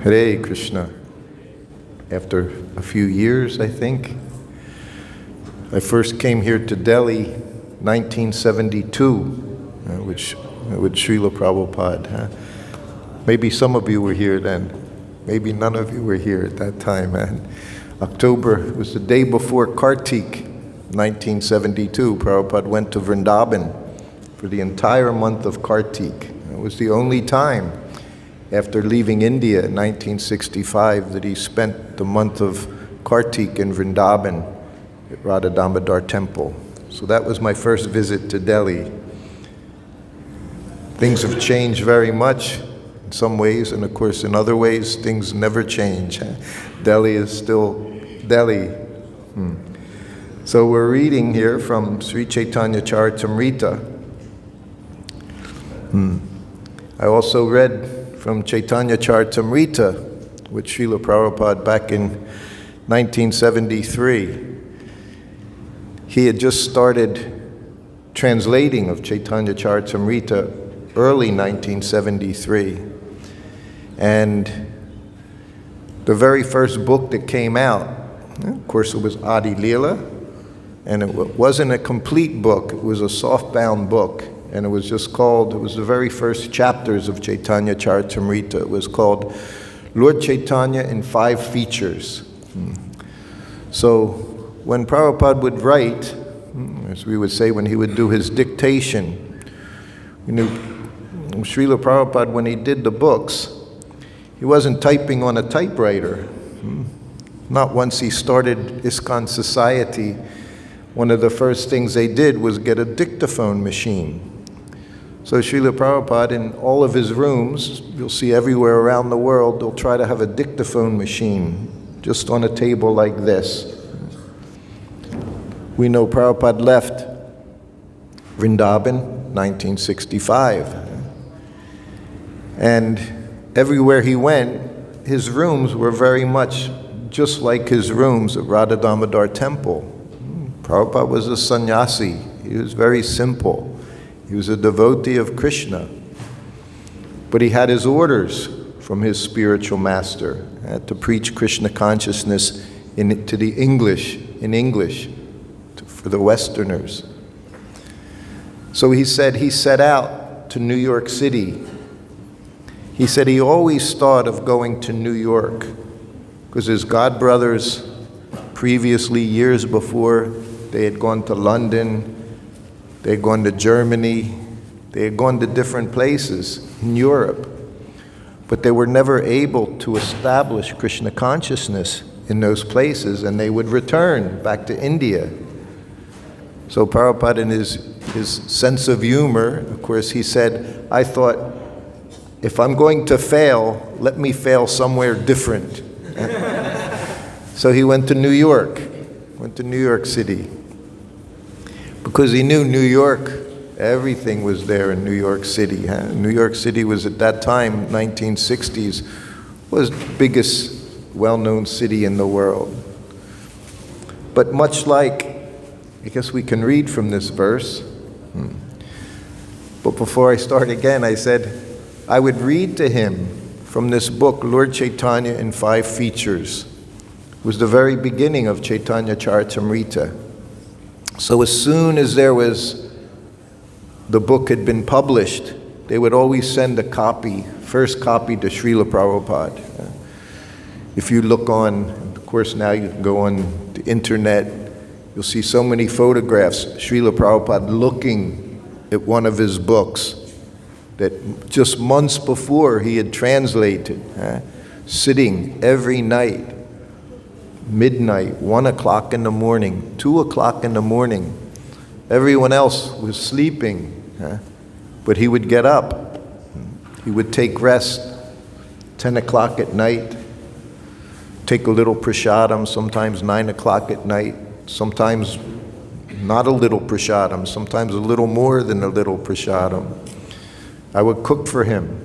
Hare Krishna. After a few years, I think. I first came here to Delhi 1972 with Srila Prabhupaad. Maybe some of you were here then. Maybe none of you were here at that time. October was the day before Kartik, 1972. Prabhupada went to Vrindavan for the entire month of Kartik. It was the only time after leaving India in 1965 that he spent the month of Kartik in Vrindavan at Radha Damodar Temple. So that was my first visit to Delhi. Things have changed very much in some ways, and of course in other ways things never change. Delhi is still Delhi. So we're reading here from Sri Chaitanya Charitamrita. I also read from Chaitanya Charitamrita with Srila Prabhupaad back in 1973. He had just started translating of Chaitanya Charitamrita early 1973. And the very first book that came out, of course it was Adi Lila, and it wasn't a complete book, it was a soft-bound book. And it was just called, it was the very first chapters of Chaitanya Charitamrita. It was called Lord Chaitanya in 5 Features. So when Prabhupada would write, as we would say when he would do his dictation, you knew Srila Prabhupada, when he did the books, he wasn't typing on a typewriter. Not once he started ISKCON Society, one of the first things they did was get a dictaphone machine. So Srila Prabhupada, in all of his rooms, you'll see everywhere around the world, they'll try to have a dictaphone machine just on a table like this. We know Prabhupada left Vrindavan 1965. And everywhere he went, his rooms were very much just like his rooms at Radha Damodar Temple. Prabhupada was a sannyasi. He was very simple. He was a devotee of Krishna. But he had his orders from his spiritual master to preach Krishna consciousness in English for the Westerners. So he said he set out to New York City. He said he always thought of going to New York because his godbrothers previously, years before, they had gone to London, they had gone to Germany, they had gone to different places in Europe, but they were never able to establish Krishna consciousness in those places, and they would return back to India. So Prabhupada, in his sense of humor, of course, he said, I thought, if I'm going to fail, let me fail somewhere different. So he went to New York City. Because he knew New York, everything was there in New York City. New York City was at that time, 1960s, was the biggest well-known city in the world. But much like, I guess we can read from this verse, but before I start again, I said, I would read to him from this book, Lord Chaitanya in 5 Features. It was the very beginning of Chaitanya Charitamrita. So as soon as the book had been published, they would always send a copy, first copy to Srila Prabhupada. If you look on, of course now you can go on the internet, you'll see so many photographs, Srila Prabhupada looking at one of his books that just months before he had translated, sitting every night, midnight, 1 o'clock in the morning, 2 o'clock in the morning. Everyone else was sleeping, but he would get up. He would take rest, 10 o'clock at night, take a little prasadam, sometimes 9 o'clock at night, sometimes not a little prasadam, sometimes a little more than a little prasadam. I would cook for him.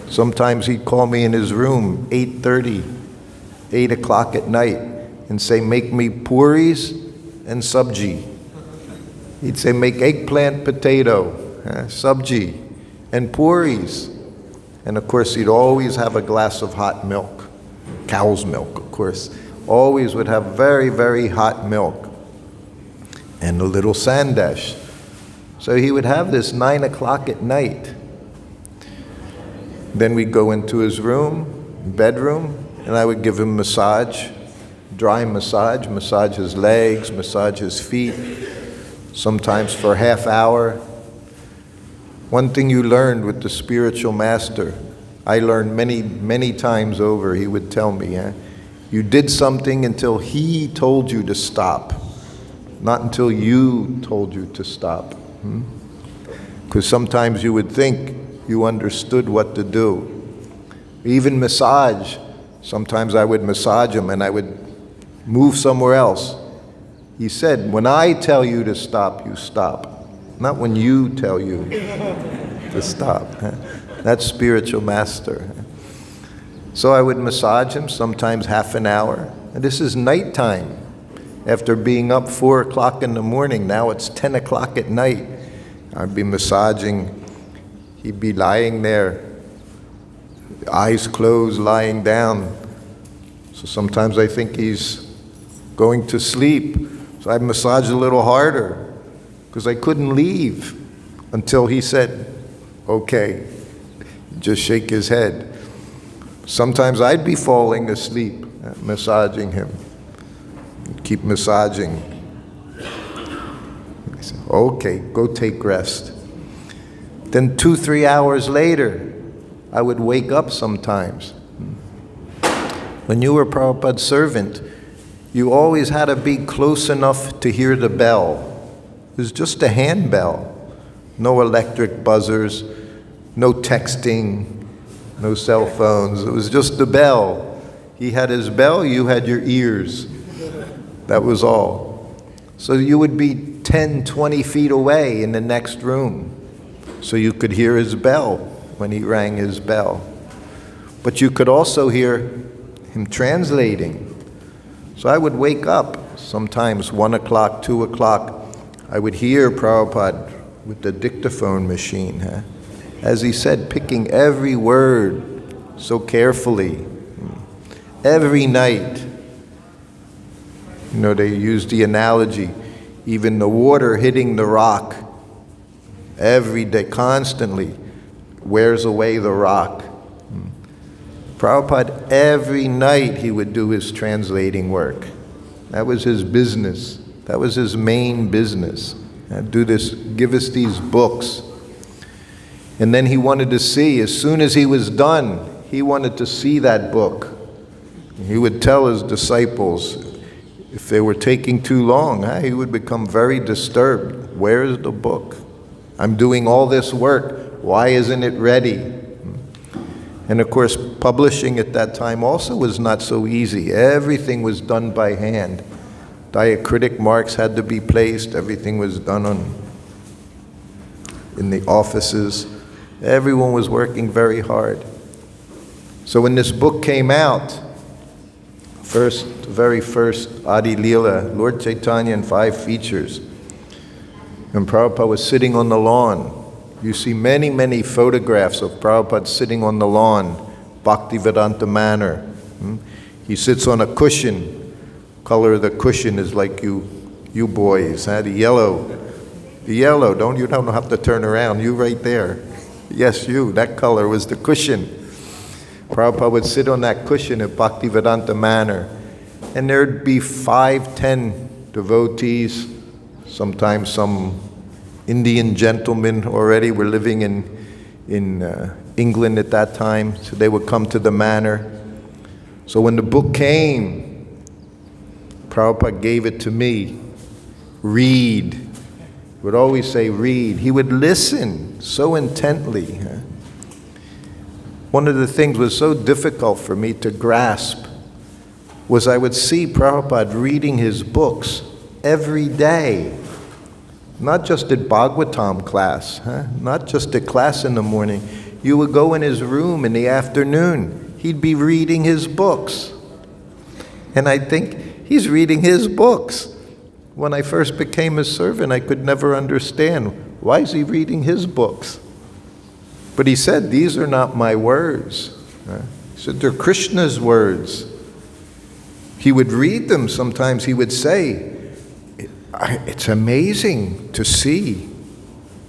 Sometimes he'd call me in his room, 8:30, 8 o'clock at night, and say, make me puris and sabji. He'd say, make eggplant potato, sabji, and puris. And of course, he'd always have a glass of hot milk, cow's milk, of course. Always would have very, very hot milk and a little sandesh. So he would have this 9 o'clock at night. Then we'd go into his bedroom, and I would give him massage, dry massage his legs, massage his feet, sometimes for a half hour. One thing you learned with the spiritual master, I learned many, many times over, he would tell me, you did something until he told you to stop, not until you told you to stop. Because sometimes you would think you understood what to do. Even massage, sometimes I would massage him and I would move somewhere else. He said, when I tell you to stop, you stop. Not when you tell you to stop. That's spiritual master. So I would massage him, sometimes half an hour. And this is nighttime. After being up 4 o'clock in the morning, now it's 10 o'clock at night. I'd be massaging. He'd be lying there, eyes closed, lying down. So sometimes I think he's going to sleep. So I'd massage a little harder because I couldn't leave until he said, okay, just shake his head. Sometimes I'd be falling asleep, massaging him. Keep massaging. He said, okay, go take rest. Then 2-3 hours later, I would wake up sometimes. When you were Prabhupada's servant, you always had to be close enough to hear the bell. It was just a handbell. No electric buzzers, no texting, no cell phones. It was just the bell. He had his bell, you had your ears. That was all. So you would be 10, 20 feet away in the next room, so you could hear his bell when he rang his bell. But you could also hear him translating. So I would wake up, sometimes 1 o'clock, 2 o'clock. I would hear Prabhupada with the dictaphone machine, as he said, picking every word so carefully. Every night. You know, they use the analogy, even the water hitting the rock every day, constantly, wears away the rock. Prabhupada, every night he would do his translating work. That was his business. That was his main business. Do this, give us these books. And then he wanted to see, as soon as he was done, he wanted to see that book. He would tell his disciples, if they were taking too long, he would become very disturbed. Where is the book? I'm doing all this work. Why isn't it ready? And of course, publishing at that time also was not so easy. Everything was done by hand. Diacritic marks had to be placed. Everything was done in the offices. Everyone was working very hard. So when this book came out, very first Adi Lila, Lord Chaitanya and 5 features. And Prabhupada was sitting on the lawn. You see many, many photographs of Prabhupada sitting on the lawn, Bhaktivedanta Manor. He sits on a cushion. Color of the cushion is like you boys, the yellow. The yellow, you don't have to turn around, you right there. Yes, you, that color was the cushion. Prabhupada would sit on that cushion at Bhaktivedanta Manor, and there'd be 5, 10 devotees, sometimes some Indian gentlemen already were living in England at that time, so they would come to the manor. So when the book came, Prabhupada gave it to me. Read. He would always say, read. He would listen so intently. One of the things was so difficult for me to grasp was I would see Prabhupada reading his books every day. Not just at Bhagavatam class, not just at class in the morning. You would go in his room in the afternoon. He'd be reading his books. And I'd think, he's reading his books. When I first became his servant, I could never understand, why is he reading his books? But he said, these are not my words. He said, they're Krishna's words. He would read them. Sometimes he would say, it's amazing to see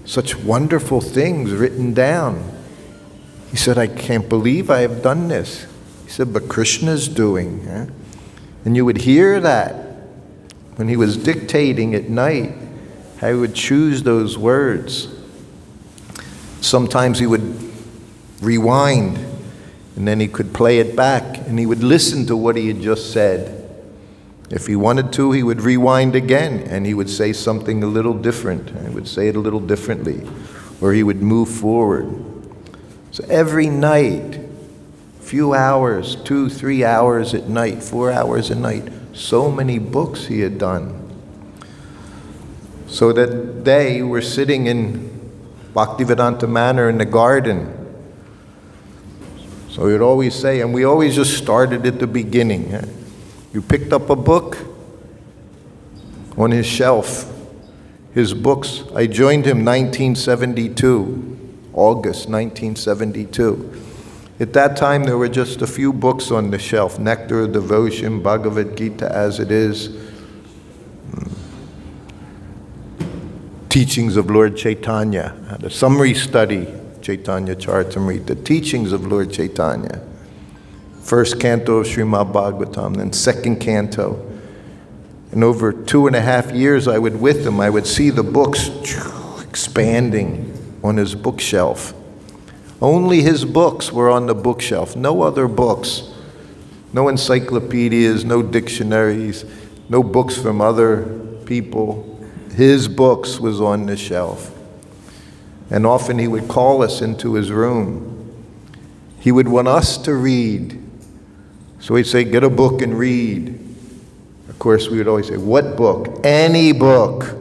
such wonderful things written down. He said, I can't believe I have done this. He said, but Krishna's doing. And you would hear that when he was dictating at night, how he would choose those words. Sometimes he would rewind, and then he could play it back, and he would listen to what he had just said. If he wanted to, he would rewind again, and he would say something a little different. He would say it a little differently, or he would move forward. So every night, few hours, 2, 3 hours at night, 4 hours a night, so many books he had done. So that day, we're sitting in Bhaktivedanta Manor in the garden. So he would always say, and we always just started at the beginning. You picked up a book on his shelf, his books. I joined him 1972, August 1972. At that time, there were just a few books on the shelf, Nectar of Devotion, Bhagavad Gita as it is, Teachings of Lord Chaitanya, the summary study, Chaitanya Charitamrita, Teachings of Lord Chaitanya, first canto of Srimad Bhagavatam, then second canto. And over 2.5 years I would with him, I would see the books expanding on his bookshelf. Only his books were on the bookshelf, no other books. No encyclopedias, no dictionaries, no books from other people. His books was on the shelf. And often he would call us into his room. He would want us to read. So he'd say, get a book and read. Of course, we would always say, what book? Any book.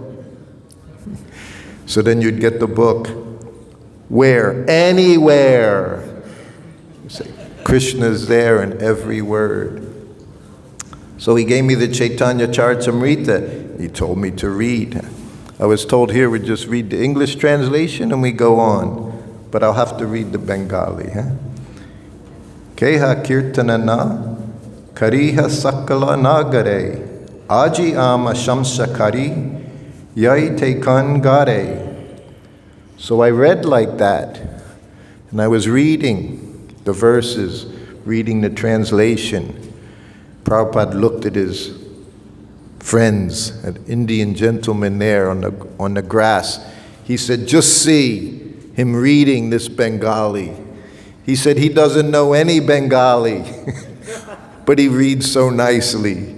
So then you'd get the book. Where? Anywhere. You say, Krishna's there in every word. So he gave me the Chaitanya Charitamrita. He told me to read. I was told here we just read the English translation and we go on. But I'll have to read the Bengali. Keha kirtanana kariha sakala nagare aji ama shamsakari yai tekan gare. So I read like that, and I was reading the verses, reading the translation. Prabhupada looked at his friends, an Indian gentleman there on the grass. He said, just see him reading this Bengali. He said he doesn't know any Bengali, but he reads so nicely.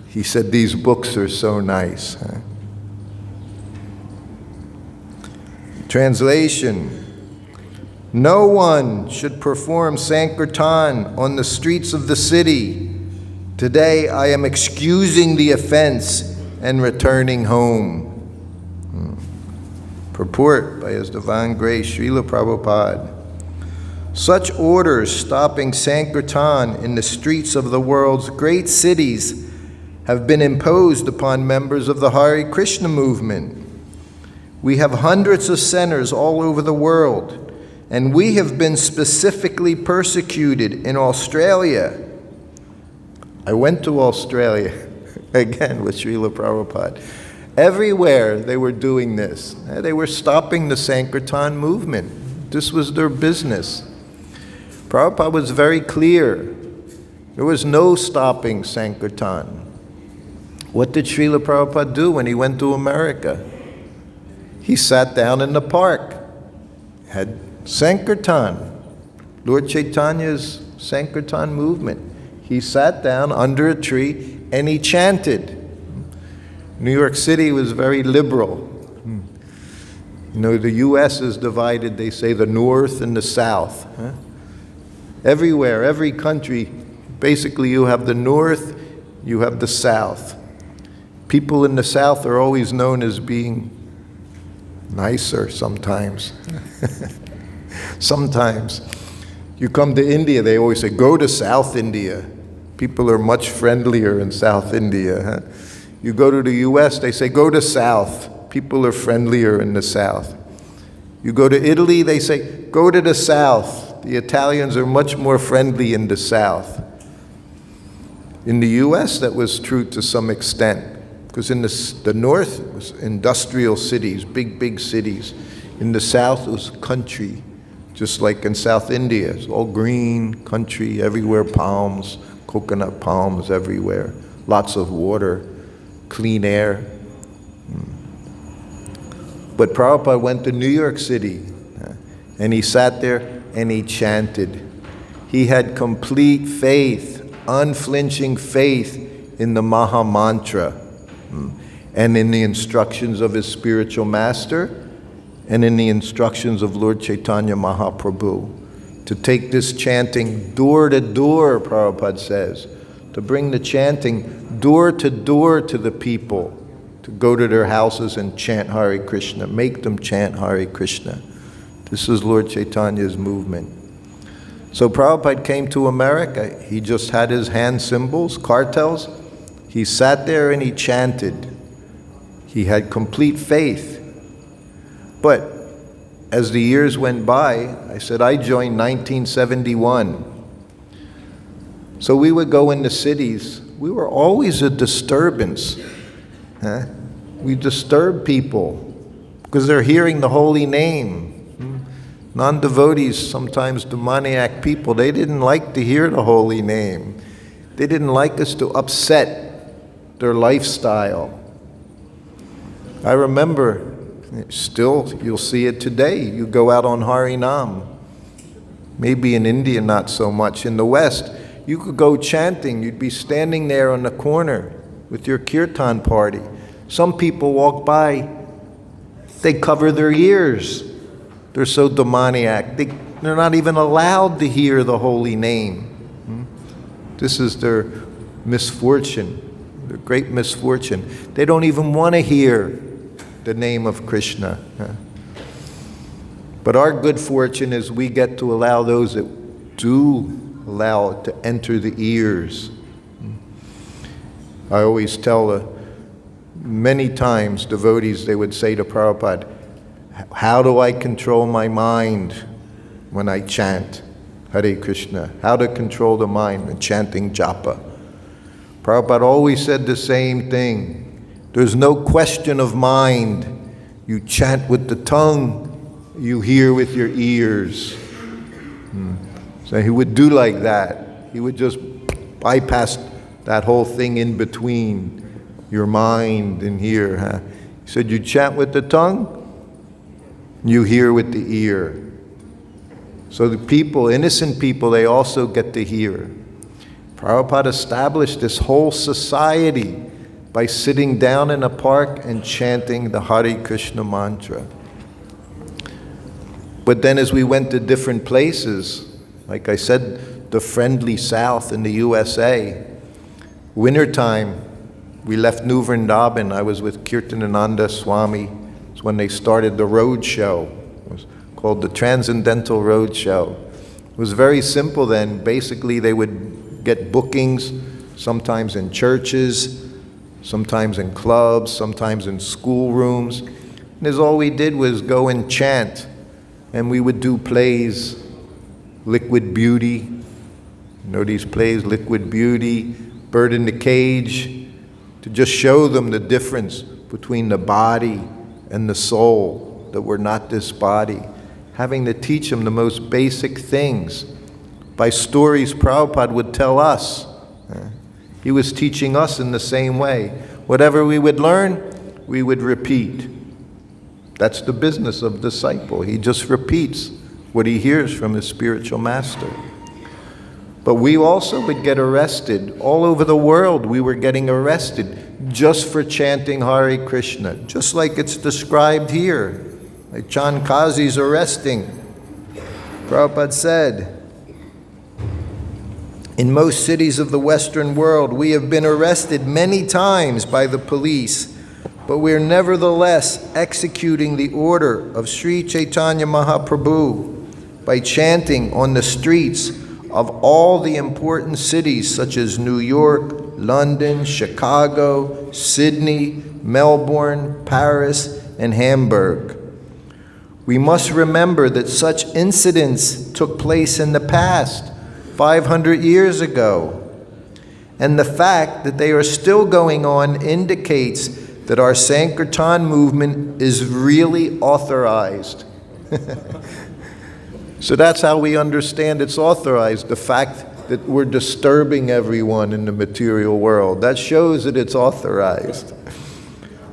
He said these books are so nice. Translation: no one should perform Sankirtan on the streets of the city. Today I am excusing the offense and returning home. Purport by His Divine Grace Srila Prabhupaad. Such orders stopping Sankirtan in the streets of the world's great cities have been imposed upon members of the Hare Krishna movement. We have hundreds of centers all over the world, and we have been specifically persecuted in Australia. I went to Australia, again with Srila Prabhupaad. Everywhere they were doing this. They were stopping the Sankirtan movement. This was their business. Prabhupada was very clear. There was no stopping Sankirtan. What did Srila Prabhupada do when he went to America? He sat down in the park, had Sankirtan, Lord Chaitanya's Sankirtan movement. He sat down under a tree and he chanted. New York City was very liberal. You know, the U.S. is divided, they say, the North and the South. Everywhere, every country, basically you have the North, you have the South. People in the South are always known as being nicer sometimes. Sometimes. You come to India, they always say, go to South India. People are much friendlier in South India. You go to the U.S., they say, go to South. People are friendlier in the South. You go to Italy, they say, go to the south. The Italians are much more friendly in the south. In the US, that was true to some extent, because in the north, it was industrial cities, big cities. In the south, it was country, just like in South India. It's all green, country, everywhere palms, coconut palms everywhere, lots of water, clean air. But Prabhupada went to New York City, and he sat there and he chanted. He had complete faith, unflinching faith in the Maha Mantra and in the instructions of his spiritual master and in the instructions of Lord Chaitanya Mahaprabhu. To take this chanting door to door, Prabhupada says, to bring the chanting door to the people, to go to their houses and chant Hare Krishna, make them chant Hare Krishna. This is Lord Chaitanya's movement. So Prabhupada came to America. He just had his hand symbols, cartels. He sat there and he chanted. He had complete faith. But as the years went by, I said, I joined 1971. So we would go into cities. We were always a disturbance. We disturb people because they're hearing the holy name. Non-devotees, sometimes demoniac people, they didn't like to hear the holy name. They didn't like us to upset their lifestyle. I remember, still, you'll see it today. You go out on Harinam. Maybe in India, not so much. In the West, you could go chanting. You'd be standing there on the corner with your kirtan party. Some people walk by, they cover their ears. They're so demoniac. They're not even allowed to hear the holy name. This is their misfortune, their great misfortune. They don't even want to hear the name of Krishna. But our good fortune is we get to allow those that do allow it to enter the ears. I always tell many times devotees, they would say to Prabhupada, how do I control my mind when I chant Hare Krishna? How to control the mind when chanting japa? Prabhupada always said the same thing. There's no question of mind. You chant with the tongue, you hear with your ears. So he would do like that. He would just bypass that whole thing in between your mind and here. He said, you chant with the tongue, you hear with the ear. So the people, innocent people, they also get to hear. Prabhupada established this whole society by sitting down in a park and chanting the Hare Krishna mantra. But then as we went to different places, like I said, the friendly South in the USA, wintertime, we left New Vrindavan. I was with Kirtanananda Swami. It's when they started the roadshow. It was called the Transcendental Roadshow. It was very simple then. Basically, they would get bookings, sometimes in churches, sometimes in clubs, sometimes in schoolrooms. And as all we did was go and chant. And we would do plays, Liquid Beauty. You know these plays, Liquid Beauty, Bird in the Cage, to just show them the difference between the body and the soul, that we're not this body. Having to teach them the most basic things. By stories Prabhupada would tell us. He was teaching us in the same way. Whatever we would learn, we would repeat. That's the business of disciple. He just repeats what he hears from his spiritual master. But we also would get arrested. All over the world we were getting arrested just for chanting Hare Krishna, just like it's described here. Like Chan Kazi's arresting. Prabhupada said, in most cities of the Western world, we have been arrested many times by the police, but we are nevertheless executing the order of Sri Chaitanya Mahaprabhu by chanting on the streets of all the important cities such as New York, London, Chicago, Sydney, Melbourne, Paris, and Hamburg. We must remember that such incidents took place in the past, 500 years ago. And the fact that they are still going on indicates that our Sankirtan movement is really authorized. So that's how we understand it's authorized, the fact that we're disturbing everyone in the material world. That shows that it's authorized.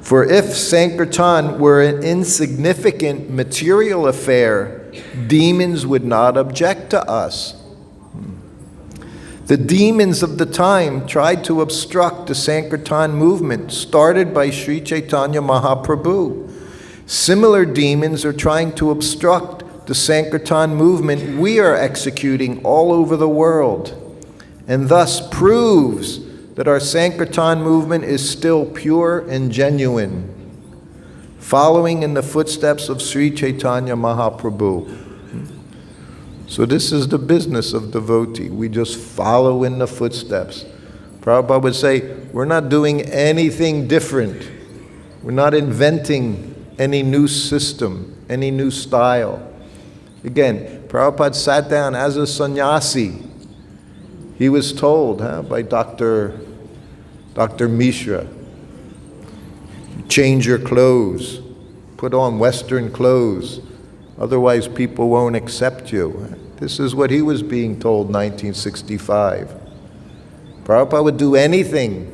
For if Sankirtan were an insignificant material affair, demons would not object to us. The demons of the time tried to obstruct the Sankirtan movement started by Sri Chaitanya Mahaprabhu. Similar demons are trying to obstruct the Sankirtan movement we are executing all over the world, and thus proves that our Sankirtan movement is still pure and genuine, following in the footsteps of Sri Chaitanya Mahaprabhu. So this is the business of devotee. We just follow in the footsteps. Prabhupada would say, we're not doing anything different. We're not inventing any new system, any new style. Again, Prabhupada sat down as a sannyasi. He was told by Dr. Mishra, change your clothes, put on Western clothes, otherwise people won't accept you. This is what he was being told in 1965. Prabhupada would do anything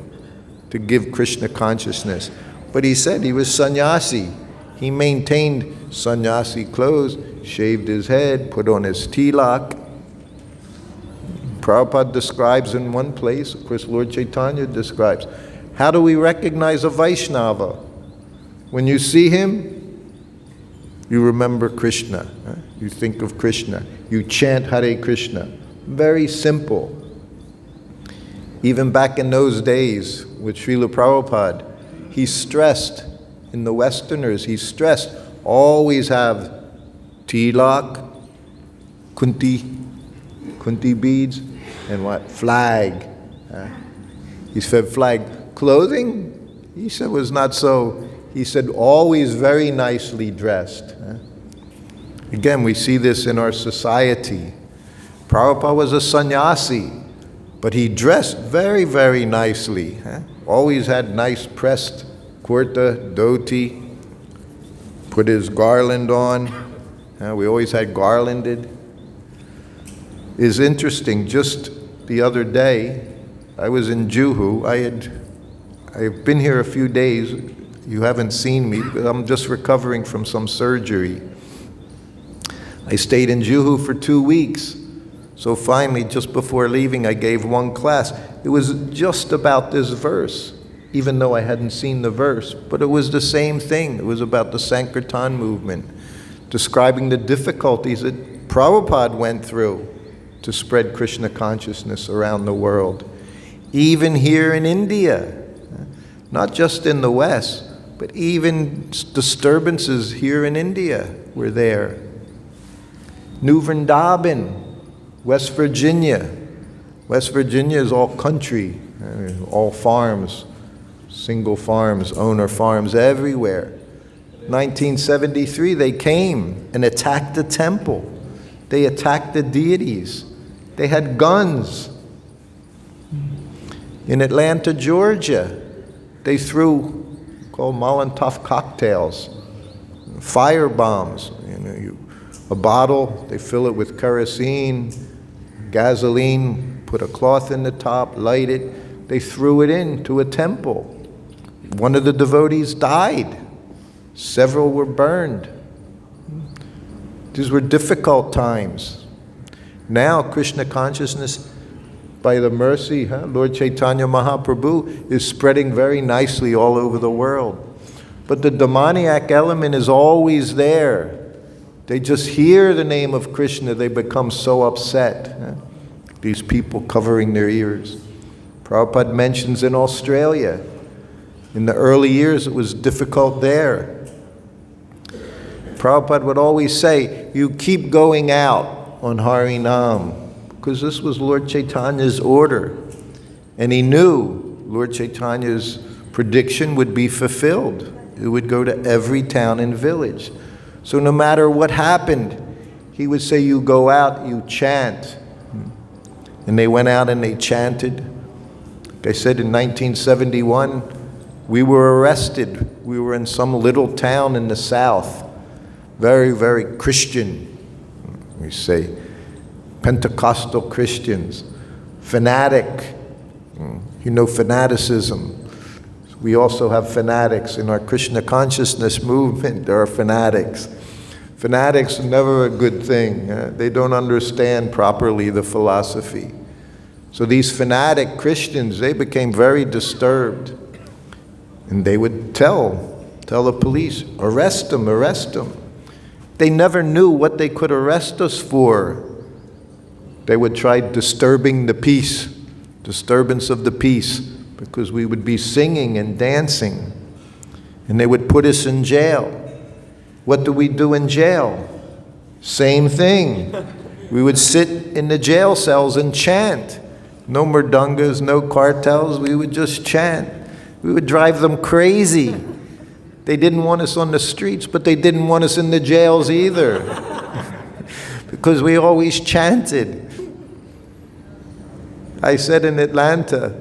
to give Krishna consciousness. But he said he was sannyasi. He maintained sannyasi clothes, shaved his head, put on his tilak. Prabhupada describes in one place, of course Lord Chaitanya describes, how do we recognize a Vaishnava? When you see him, you remember Krishna. You think of Krishna. You chant Hare Krishna. Very simple. Even back in those days with Srila Prabhupada, he stressed, in the Westerners, he stressed, always have tilak, kunti beads, and what? Flag. He said flag. Clothing, he said, was not so. He said, always very nicely dressed. Again, we see this in our society. Prabhupada was a sannyasi, but he dressed very, very nicely. Always had nice pressed kurta, dhoti, put his garland on. We always had garlanded. It's interesting, just the other day, I was in Juhu. I've been here a few days. You haven't seen me, but I'm just recovering from some surgery. I stayed in Juhu for 2 weeks. So finally, just before leaving, I gave one class. It was just about this verse, even though I hadn't seen the verse, but it was the same thing. It was about the Sankirtan movement, describing the difficulties that Prabhupada went through to spread Krishna consciousness around the world. Even here in India, not just in the West, but even disturbances here in India were there. New Vrindavan, West Virginia. West Virginia is all country, all farms, single farms, owner farms everywhere. 1973, they came and attacked the temple. They attacked the deities. They had guns. In Atlanta, Georgia, they threw called Molotov cocktails, fire bombs. A bottle, they fill it with kerosene, gasoline, put a cloth in the top, light it. They threw it into a temple. One of the devotees died. Several were burned. These were difficult times. Now, Krishna consciousness, by the mercy, Lord Chaitanya Mahaprabhu, is spreading very nicely all over the world. But the demoniac element is always there. They just hear the name of Krishna, they become so upset. These people covering their ears. Prabhupada mentions in Australia, in the early years it was difficult there. Prabhupada would always say, you keep going out on Harinam, because this was Lord Chaitanya's order. And he knew Lord Chaitanya's prediction would be fulfilled. It would go to every town and village. So no matter what happened, he would say, you go out, you chant. And they went out and they chanted. Like I said, in 1971, we were arrested. We were in some little town in the South. Very, very Christian, we say. Pentecostal Christians. Fanatic. You know fanaticism. We also have fanatics in our Krishna Consciousness movement. There are fanatics. Fanatics are never a good thing. They don't understand properly the philosophy. So these fanatic Christians, they became very disturbed. And they would tell the police, arrest them, arrest them. They never knew what they could arrest us for. They would try disturbing the peace, disturbance of the peace, because we would be singing and dancing. And they would put us in jail. What do we do in jail? Same thing. We would sit in the jail cells and chant. No murdungas, no cartels, we would just chant. We would drive them crazy. They didn't want us on the streets, but they didn't want us in the jails either. Because we always chanted. I said in Atlanta,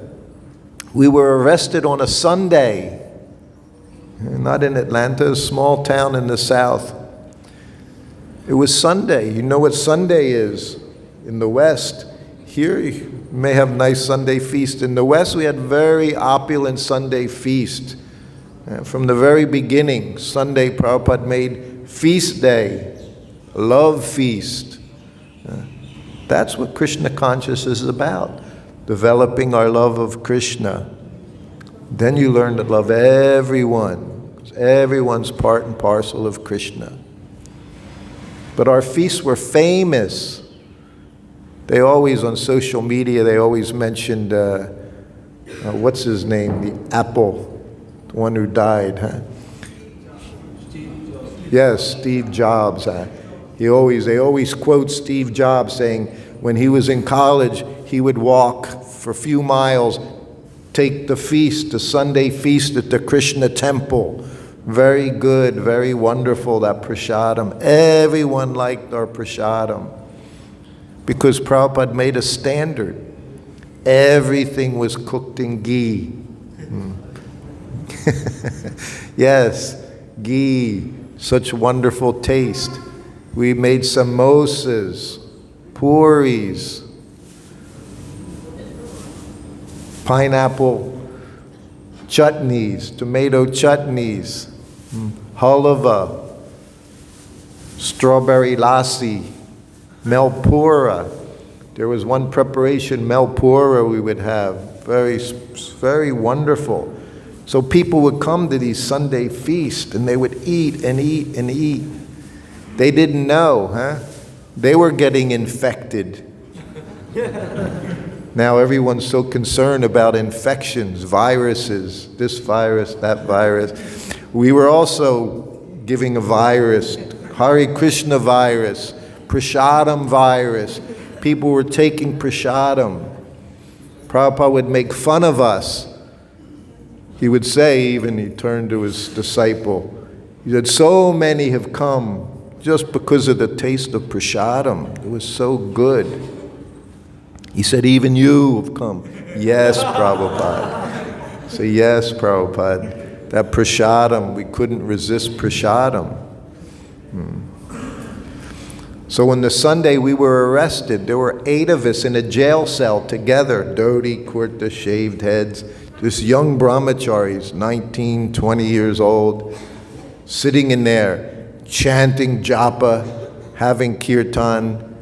we were arrested on a Sunday. Not in Atlanta, a small town in the South. It was Sunday. You know what Sunday is in the West. Here you may have nice Sunday feast. In the West we had very opulent Sunday feast. From the very beginning, Sunday, Prabhupada made feast day, a love feast. That's what Krishna Consciousness is about, developing our love of Krishna. Then you learn to love everyone, because everyone's part and parcel of Krishna. But our feasts were famous. They always, on social media, they always mentioned, what's his name, the Apple, the one who died, huh? Yes, Steve Jobs. They always quote Steve Jobs saying when he was in college, he would walk for a few miles, take the feast, the Sunday feast at the Krishna temple. Very good, very wonderful, that prasadam. Everyone liked our prasadam because Prabhupada made a standard. Everything was cooked in ghee. Yes, ghee, such wonderful taste. We made samosas, puris, pineapple chutneys, tomato chutneys, halava, strawberry lassi, melpura. There was one preparation, melpura, we would have. Very, very wonderful. So people would come to these Sunday feasts and they would eat and eat and eat. They didn't know, huh? They were getting infected. Now everyone's so concerned about infections, viruses, this virus, that virus. We were also giving a virus, Hare Krishna virus, prasadam virus. People were taking prasadam. Prabhupada would make fun of us. He would say, even he turned to his disciple, he said, so many have come just because of the taste of prasadam. It was so good. He said, even you have come. Yes, Prabhupada. Say, yes, Prabhupada. That prasadam, we couldn't resist prasadam. So on the Sunday we were arrested. There were 8 of us in a jail cell together. Dhoti, kurta, shaved heads. Just young brahmacharis, 19, 20 years old, sitting in there, chanting japa, having kirtan.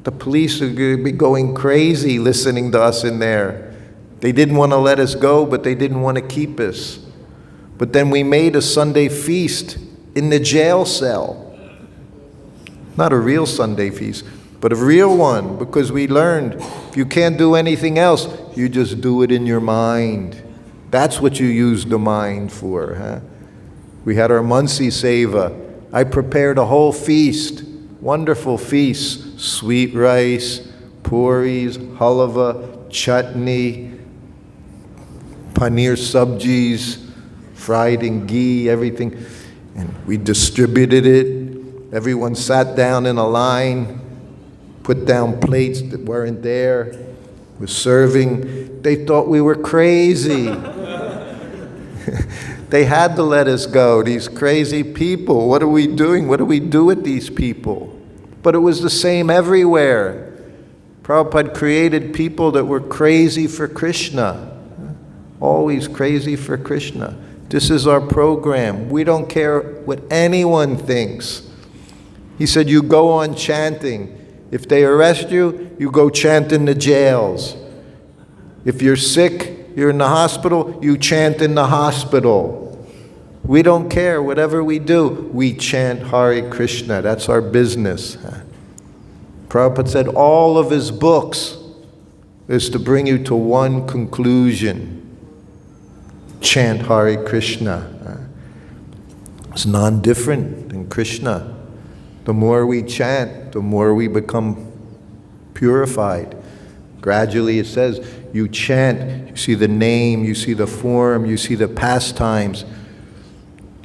The police would be going crazy listening to us in there. They didn't want to let us go, but they didn't want to keep us. But then we made a Sunday feast in the jail cell. Not a real Sunday feast, but a real one, because we learned if you can't do anything else, you just do it in your mind. That's what you use the mind for, huh? We had our Munsi Seva. I prepared a whole feast, wonderful feast, sweet rice, puris, halava, chutney, paneer sabjis, fried in ghee, everything. And we distributed it. Everyone sat down in a line, put down plates that weren't there, was serving. They thought we were crazy. They had to let us go, these crazy people. What are we doing? What do we do with these people? But it was the same everywhere. Prabhupada created people that were crazy for Krishna. Always crazy for Krishna. This is our program. We don't care what anyone thinks. He said, you go on chanting. If they arrest you, you go chant in the jails. If you're sick, you're in the hospital, you chant in the hospital. We don't care. Whatever we do, we chant Hare Krishna. That's our business. Prabhupada said all of his books is to bring you to one conclusion. Chant Hare Krishna. It's non-different than Krishna. The more we chant, the more we become purified. Gradually it says, you chant, you see the name, you see the form, you see the pastimes,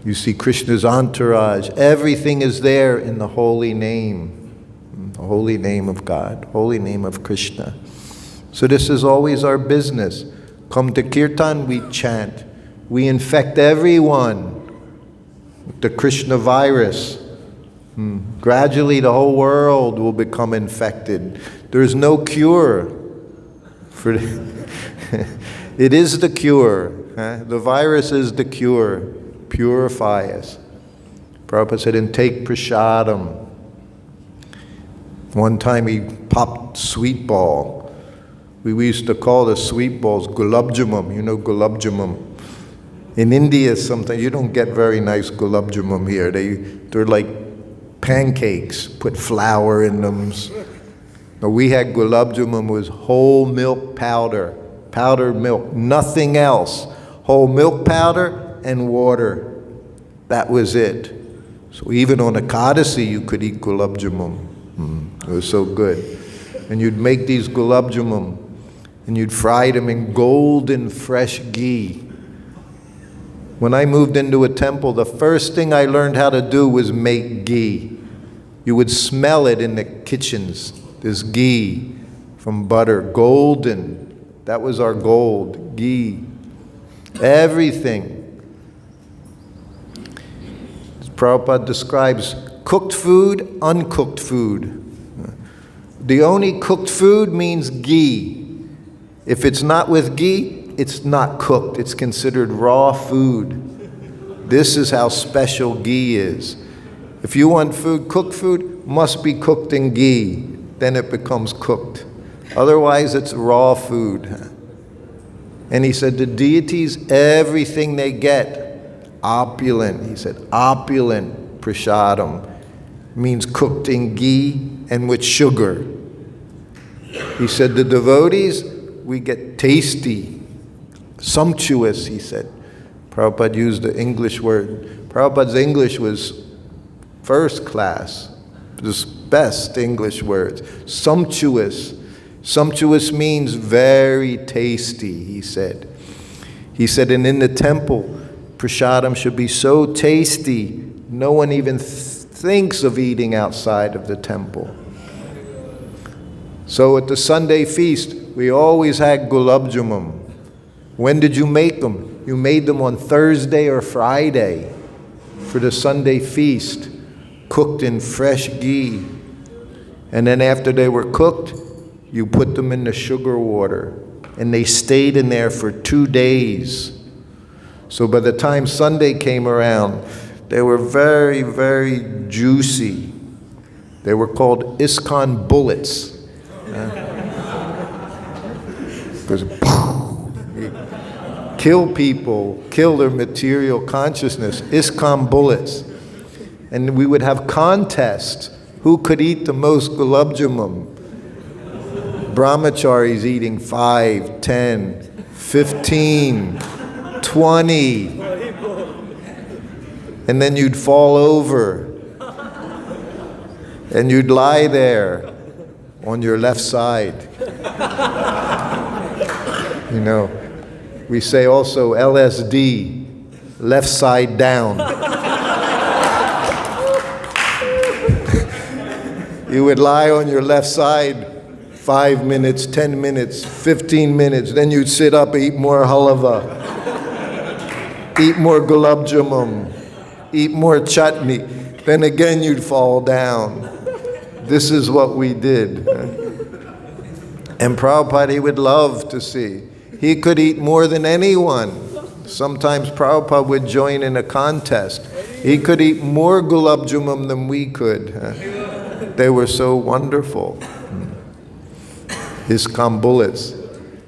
you see Krishna's entourage. Everything is there in the holy name. The holy name of God, holy name of Krishna. So this is always our business. Come to Kirtan, we chant. We infect everyone with the Krishna virus. Gradually the whole world will become infected. There's no cure for it. It is the cure. The virus is the cure. Purify us. Prabhupada said, and take prasadam. One time he popped sweet ball. We used to call the sweet balls gulab jamun. You know gulab jamun. In India, sometimes you don't get very nice gulab jamun here. They're like pancakes, put flour in them. But we had gulab jamun was whole milk powder, powdered milk, nothing else. Whole milk powder and water. That was it. So even on Ekadasi, you could eat gulab jamun. It was so good. And you'd make these gulab jamun, and you'd fry them in golden fresh ghee. When I moved into a temple, the first thing I learned how to do was make ghee. You would smell it in the kitchens, this ghee from butter, golden. That was our gold, ghee. Everything. Prabhupada describes cooked food, uncooked food. The only cooked food means ghee. If it's not with ghee, it's not cooked. It's considered raw food. This is how special ghee is. If you want food, cooked food must be cooked in ghee. Then it becomes cooked. Otherwise, it's raw food. And he said the deities, everything they get, opulent. He said opulent prasadam means cooked in ghee and with sugar. He said the devotees, we get tasty, sumptuous, he said. Prabhupada used the English word. Prabhupada's English was first class, the best English words. Sumptuous. Sumptuous means very tasty, he said. He said, and in the temple, prasadam should be so tasty, no one even thinks of eating outside of the temple. So at the Sunday feast, we always had gulab jamun. When did you make them? You made them on Thursday or Friday for the Sunday feast, cooked in fresh ghee. And then after they were cooked, you put them in the sugar water, and they stayed in there for 2 days. So by the time Sunday came around, they were very, very juicy. They were called ISKCON bullets. Because kill people, kill their material consciousness, ISKCON bullets. And we would have contests. Who could eat the most gulab jamun? Brahmacharis eating 5, 10, 15, 20. And then you'd fall over. And you'd lie there on your left side. You know, we say also LSD, left side down. You would lie on your left side 5 minutes, 10 minutes, 15 minutes. Then you'd sit up, eat more halava, eat more gulab jamun, eat more chutney. Then again you'd fall down. This is what we did. And Prabhupada, he would love to see. He could eat more than anyone. Sometimes Prabhupada would join in a contest. He could eat more gulab jamun than we could. They were so wonderful. ISKCON bullets.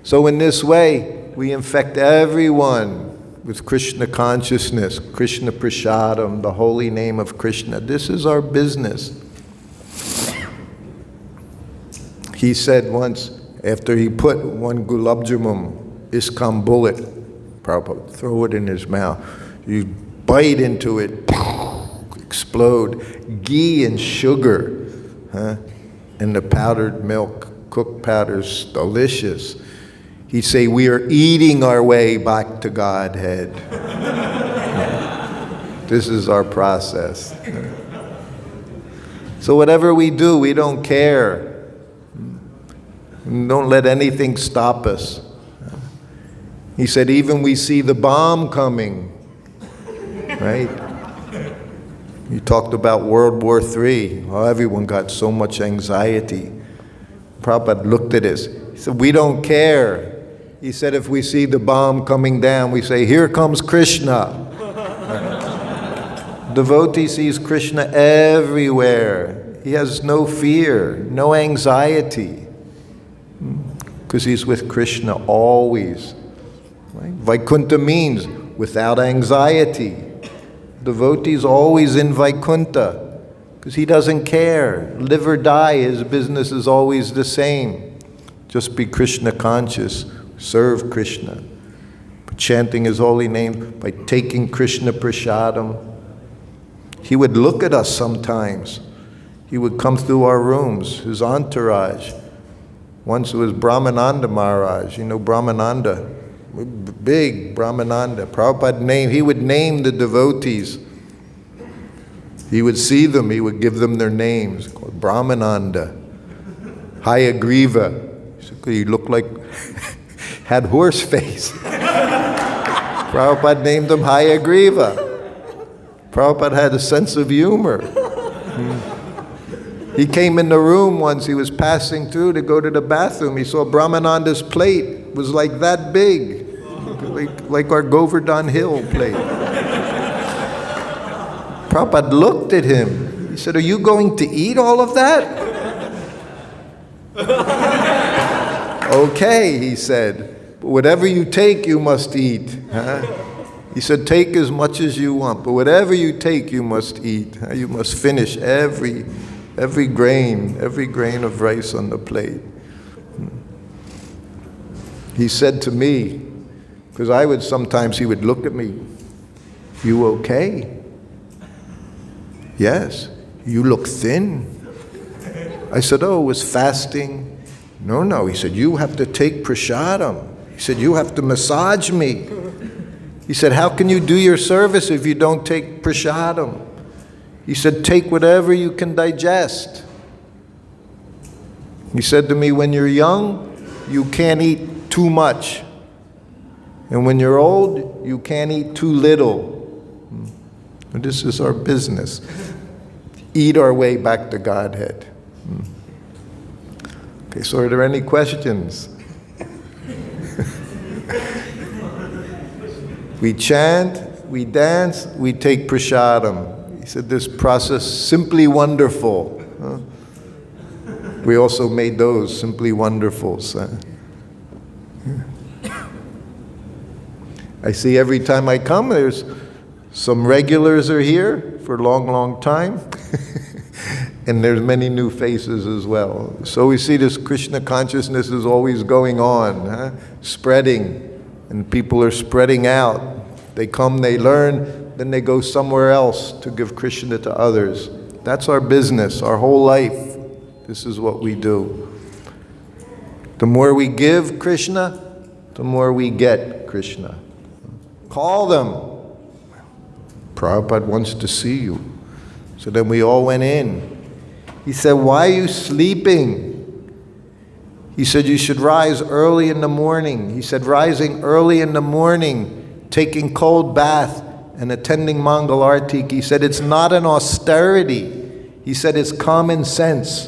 So in this way, we infect everyone with Krishna consciousness, Krishna prasadam, the holy name of Krishna. This is our business. He said once, after he put one gulab jamun, ISKCON bullet, Prabhupada, throw it in his mouth. You bite into it, explode. Ghee and sugar, and the powdered milk, cooked powders, delicious. He'd say, we are eating our way back to Godhead. This is our process. So whatever we do, we don't care. Don't let anything stop us. He said, even we see the bomb coming, right? He talked about World War III. Oh, everyone got so much anxiety. Prabhupada looked at us. He said, we don't care. He said, if we see the bomb coming down, we say, here comes Krishna. Devotee sees Krishna everywhere. He has no fear, no anxiety, because he's with Krishna always. Right? Vaikuntha means without anxiety. Devotee's always in Vaikuntha, because he doesn't care. Live or die, his business is always the same. Just be Krishna conscious, serve Krishna. By chanting his holy name, by taking Krishna prasadam. He would look at us sometimes. He would come through our rooms, his entourage. Once it was Brahmananda Maharaj, you know Brahmananda, big Brahmananda. Prabhupada he would name the devotees. He would see them, he would give them their names, called Brahmananda. Hayagriva, he looked like, had horse face. Prabhupada named him Hayagriva. Prabhupada had a sense of humor. He came in the room once, he was passing through to go to the bathroom. He saw Brahmananda's plate. It was like that big, like our Govardhan Hill plate. Prabhupada looked at him. He said, are you going to eat all of that? Okay, he said, but whatever you take, you must eat. He said, take as much as you want, but whatever you take, you must eat. You must finish every grain of rice on the plate. He said to me, because sometimes he would look at me, you okay? Yes. You look thin. I said, oh, it was fasting. No. He said, you have to take prasadam. He said, you have to massage me. He said, how can you do your service if you don't take prasadam? He said, take whatever you can digest. He said to me, when you're young, you can't eat too much. And when you're old, you can't eat too little. And this is our business. Eat our way back to Godhead. Okay, so are there any questions? We chant, we dance, we take prasadam. He said this process, simply wonderful. We also made those simply wonderfuls. I see every time I come, there's some regulars are here for a long time. And there's many new faces as well. So we see this Krishna consciousness is always going on, spreading. And people are spreading out. They come, they learn, then they go somewhere else to give Krishna to others. That's our business, our whole life. This is what we do. The more we give Krishna, the more we get Krishna. Call them. Prabhupada wants to see you. So then we all went in. He said, why are you sleeping? He said, you should rise early in the morning. He said, rising early in the morning, taking cold bath, and attending Mangal Arti. He said, it's not an austerity. He said, it's common sense.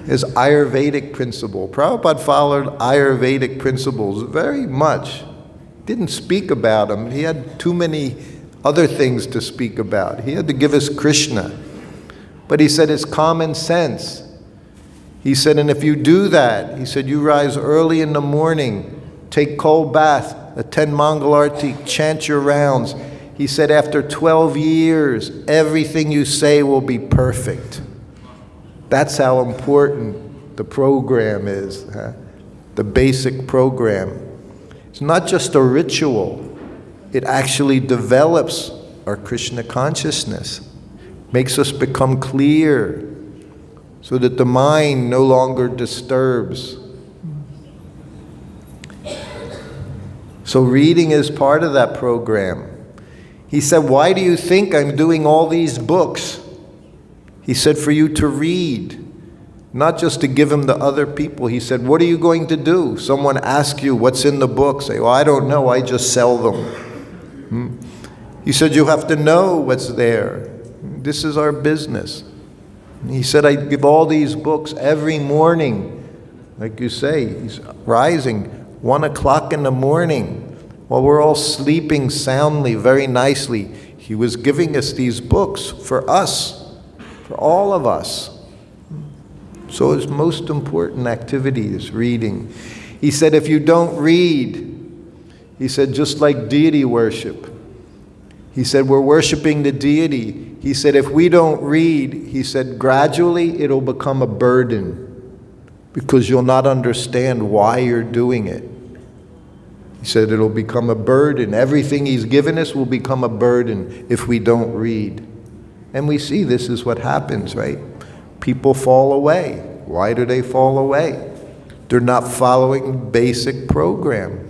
His Ayurvedic principle. Prabhupada followed Ayurvedic principles very much. Didn't speak about them. He had too many other things to speak about. He had to give us Krishna. But he said, it's common sense. He said, and if you do that, he said, you rise early in the morning, take cold bath, attend Mangal Arti, chant your rounds. He said, after 12 years, everything you say will be perfect. That's how important the program is, the basic program. It's not just a ritual. It actually develops our Krishna consciousness, makes us become clear, so that the mind no longer disturbs. So reading is part of that program. He said, why do you think I'm doing all these books? He said, for you to read, not just to give them to other people. He said, what are you going to do? Someone asks you what's in the book. Say, well, I don't know, I just sell them. He said, you have to know what's there. This is our business. He said, I give all these books every morning. Like you say, he's rising 1 o'clock in the morning while we're all sleeping soundly, very nicely. He was giving us these books for us, for all of us. So his most important activity is reading. He said, if you don't read, he said, just like deity worship. He said, we're worshiping the deity. He said, if we don't read, he said, gradually it'll become a burden because you'll not understand why you're doing it. He said, it'll become a burden. Everything he's given us will become a burden if we don't read. And we see this is what happens, right? People fall away. Why do they fall away? They're not following basic program.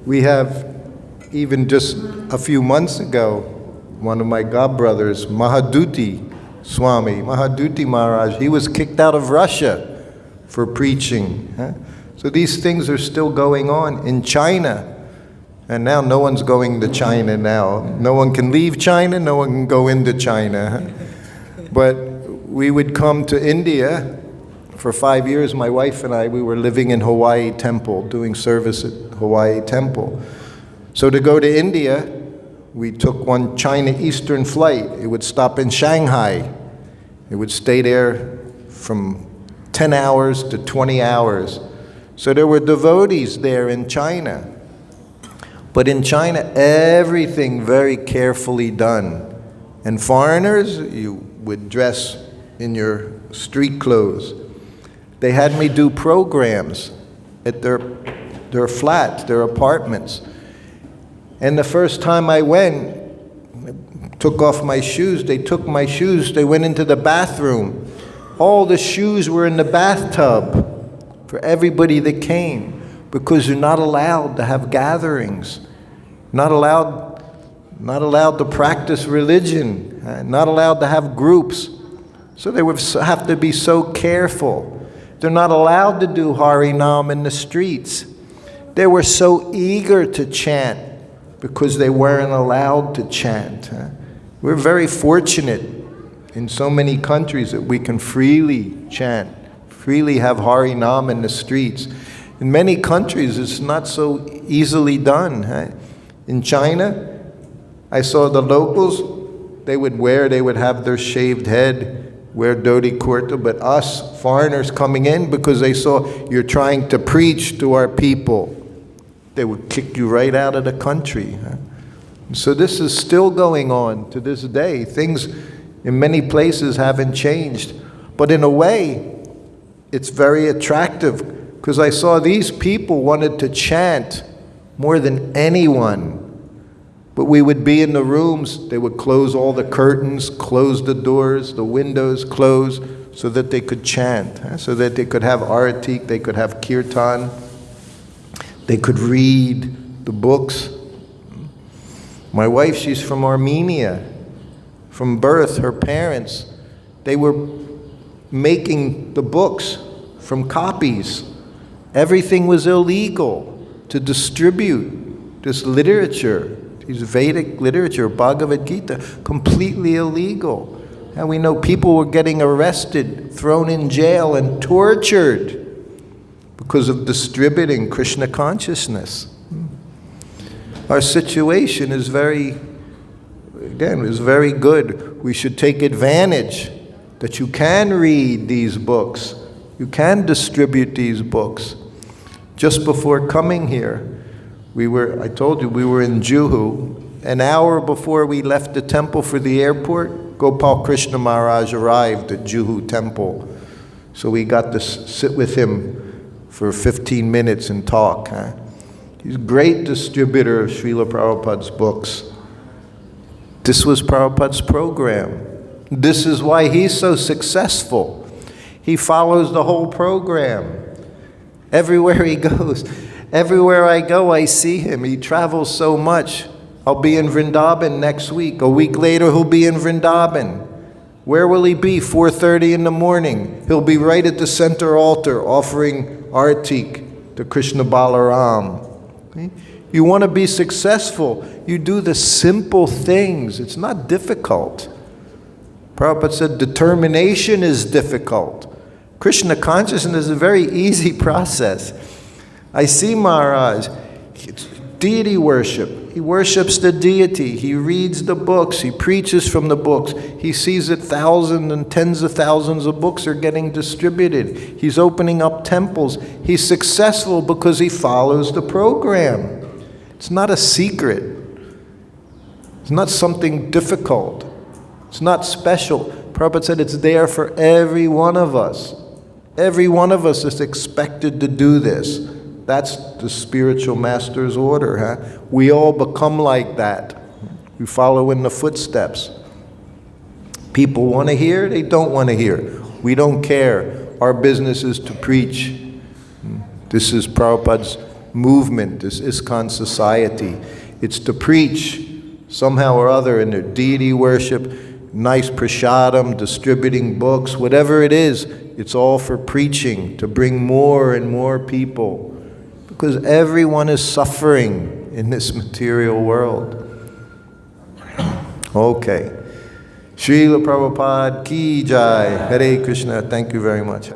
We have, even just a few months ago, one of my godbrothers, Mahaduti Swami, Mahaduti Maharaj, he was kicked out of Russia for preaching. So these things are still going on in China. And now no one's going to China now. No one can leave China, no one can go into China. But we would come to India. For 5 years, my wife and I, we were living in Hawaii Temple, doing service at Hawaii Temple. So to go to India, we took one China Eastern flight. It would stop in Shanghai. It would stay there from 10 hours to 20 hours. So there were devotees there in China. But in China, everything very carefully done. And foreigners, you would dress in your street clothes. They had me do programs at their flats, their apartments. And the first time I went, took off my shoes, they took my shoes, they went into the bathroom. All the shoes were in the bathtub for everybody that came, because you're not allowed to have gatherings, not allowed to practice religion, not allowed to have groups. So they would have to be so careful. They're not allowed to do Harinam in the streets. They were so eager to chant because they weren't allowed to chant. We're very fortunate in so many countries that we can freely chant, freely have Harinam in the streets. In many countries, it's not so easily done. In China, I saw the locals, they would have their shaved head, wear dhoti kurta, but us foreigners coming in, because they saw you're trying to preach to our people, they would kick you right out of the country. So this is still going on to this day. Things in many places haven't changed, but in a way, it's very attractive, because I saw these people wanted to chant more than anyone. But we would be in the rooms, they would close all the curtains, close the doors, the windows close, so that they could chant, so that they could have arati, they could have kirtan, they could read the books. My wife, she's from Armenia. From birth, her parents, they were making the books from copies. Everything was illegal to distribute this literature, this Vedic literature, Bhagavad Gita, completely illegal. And we know people were getting arrested, thrown in jail, and tortured because of distributing Krishna consciousness. Our situation is very good. We should take advantage that you can read these books. You can distribute these books. Just before coming here, I told you, we were in Juhu. An hour before we left the temple for the airport, Gopal Krishna Maharaj arrived at Juhu temple. So we got to sit with him for 15 minutes and talk. He's a great distributor of Srila Prabhupada's books. This was Prabhupada's program. This is why he's so successful. He follows the whole program. Everywhere he goes, everywhere I go, I see him. He travels so much. I'll be in Vrindavan next week. A week later, he'll be in Vrindavan. Where will he be? 4:30 in the morning. He'll be right at the center altar offering artik to Krishna Balaram. Okay? You want to be successful, you do the simple things. It's not difficult. Prabhupada said determination is difficult. Krishna consciousness is a very easy process. I see Maharaj, it's deity worship. He worships the deity. He reads the books. He preaches from the books. He sees that thousands and tens of thousands of books are getting distributed. He's opening up temples. He's successful because he follows the program. It's not a secret. It's not something difficult. It's not special. Prabhupada said it's there for every one of us. Every one of us is expected to do this. That's the spiritual master's order. We all become like that. We follow in the footsteps. People want to hear, they don't want to hear. We don't care. Our business is to preach. This is Prabhupada's movement, this ISKCON society. It's to preach somehow or other in their deity worship, nice prasadam, distributing books, whatever it is, it's all for preaching, to bring more and more people. Because everyone is suffering in this material world. Okay. Srila Prabhupaad ki jai. Hare Krishna. Thank you very much.